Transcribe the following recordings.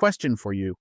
Question for you.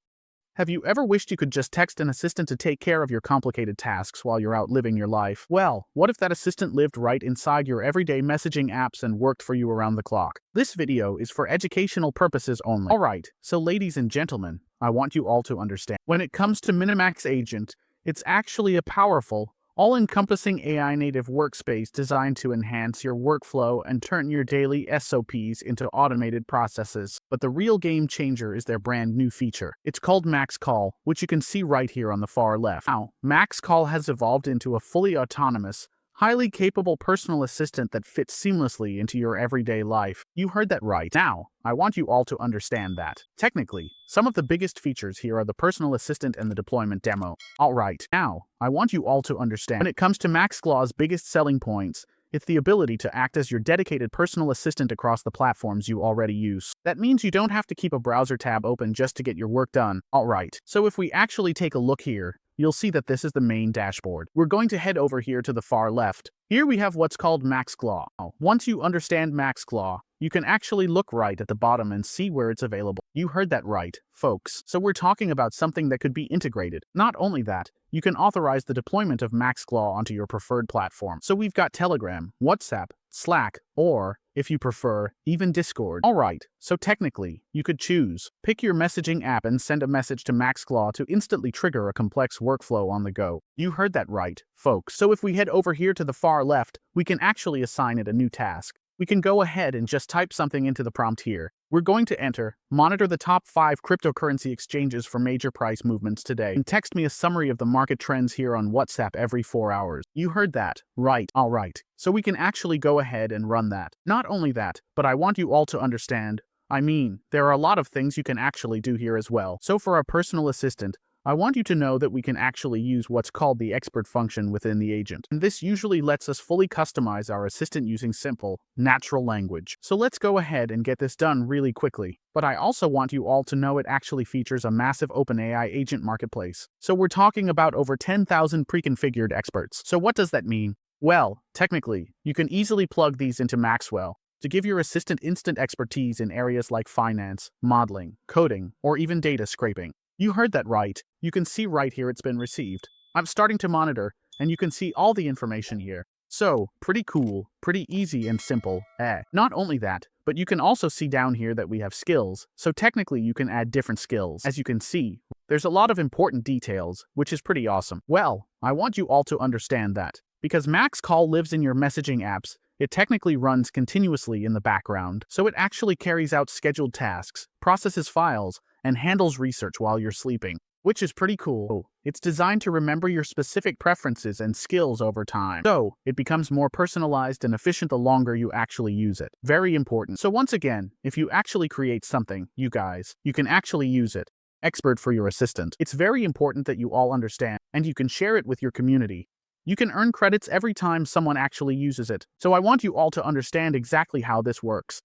Have you ever wished you could just text an assistant to take care of your complicated tasks while you're out living your life? Well, what if that assistant lived right inside your everyday messaging apps and worked for you around the clock? This video is for educational purposes only. Alright, so ladies and gentlemen, I want you all to understand. When it comes to Minimax Agent, it's actually a powerful, all-encompassing AI-native workspace designed to enhance your workflow and turn your daily SOPs into automated processes. But the real game changer is their brand new feature. It's called Max Call, which you can see right here on the far left. Now, Max Call has evolved into a fully autonomous, highly capable personal assistant that fits seamlessly into your everyday life. You heard that right. Now, I want you all to understand that. Technically, some of the biggest features here are the personal assistant and the deployment demo. Alright, now, I want you all to understand. When it comes to Max Claw's biggest selling points, it's the ability to act as your dedicated personal assistant across the platforms you already use. That means you don't have to keep a browser tab open just to get your work done. Alright, so if we actually take a look here, you'll see that this is the main dashboard. We're going to head over here to the far left. Here we have what's called Max Claw. Once you understand Max Claw, you can actually look right at the bottom and see where it's available. You heard that right, folks. So we're talking about something that could be integrated. Not only that, you can authorize the deployment of Max Claw onto your preferred platform. So we've got Telegram, WhatsApp, Slack, or, if you prefer, even Discord. Alright, so technically, you could choose. Pick your messaging app and send a message to Max Claw to instantly trigger a complex workflow on the go. You heard that right, folks. So if we head over here to the far left, we can actually assign it a new task. We can go ahead and just type something into the prompt here. We're going to enter, monitor the top 5 cryptocurrency exchanges for major price movements today, and text me a summary of the market trends here on WhatsApp every 4 hours. You heard that, right? Alright, so we can actually go ahead and run that. Not only that, but I want you all to understand, there are a lot of things you can actually do here as well. So for our personal assistant, I want you to know that we can actually use what's called the expert function within the agent. And this usually lets us fully customize our assistant using simple, natural language. So let's go ahead and get this done really quickly. But I also want you all to know it actually features a massive OpenAI agent marketplace. So we're talking about over 10,000 pre-configured experts. So what does that mean? Well, technically, you can easily plug these into Maxwell to give your assistant instant expertise in areas like finance, modeling, coding, or even data scraping. You heard that right. You can see right here it's been received. I'm starting to monitor, and you can see all the information here. So, pretty cool, pretty easy and simple. Not only that, but you can also see down here that we have skills, so technically you can add different skills. As you can see, there's a lot of important details, which is pretty awesome. Well, I want you all to understand that. Because Max Call lives in your messaging apps, it technically runs continuously in the background, so it actually carries out scheduled tasks, processes files, and handles research while you're sleeping, which is pretty cool. It's designed to remember your specific preferences and skills over time, so it becomes more personalized and efficient the longer you actually use it. Very important. So once again, if you actually create something, you can actually use it. Expert for your assistant. It's very important that you all understand, and you can share it with your community. You can earn credits every time someone actually uses it. So I want you all to understand exactly how this works.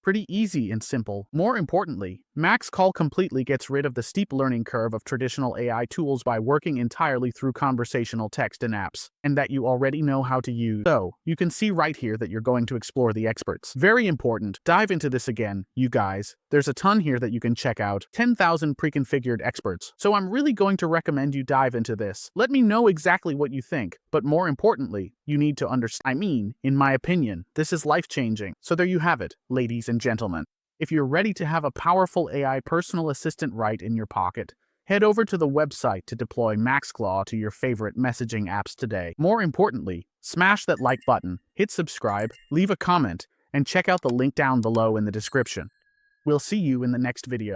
Pretty easy and simple. More importantly, Max Call completely gets rid of the steep learning curve of traditional AI tools by working entirely through conversational text and apps, and that you already know how to use. So, you can see right here that you're going to explore the experts. Very important. Dive into this again, you guys. There's a ton here that you can check out. 10,000 pre-configured experts. So I'm really going to recommend you dive into this. Let me know exactly what you think, but more importantly, you need to understand. In my opinion, this is life-changing. So there you have it, ladies and gentlemen. If you're ready to have a powerful AI personal assistant right in your pocket, head over to the website to deploy MaxClaw to your favorite messaging apps today. More importantly, smash that like button, hit subscribe, leave a comment, and check out the link down below in the description. We'll see you in the next video.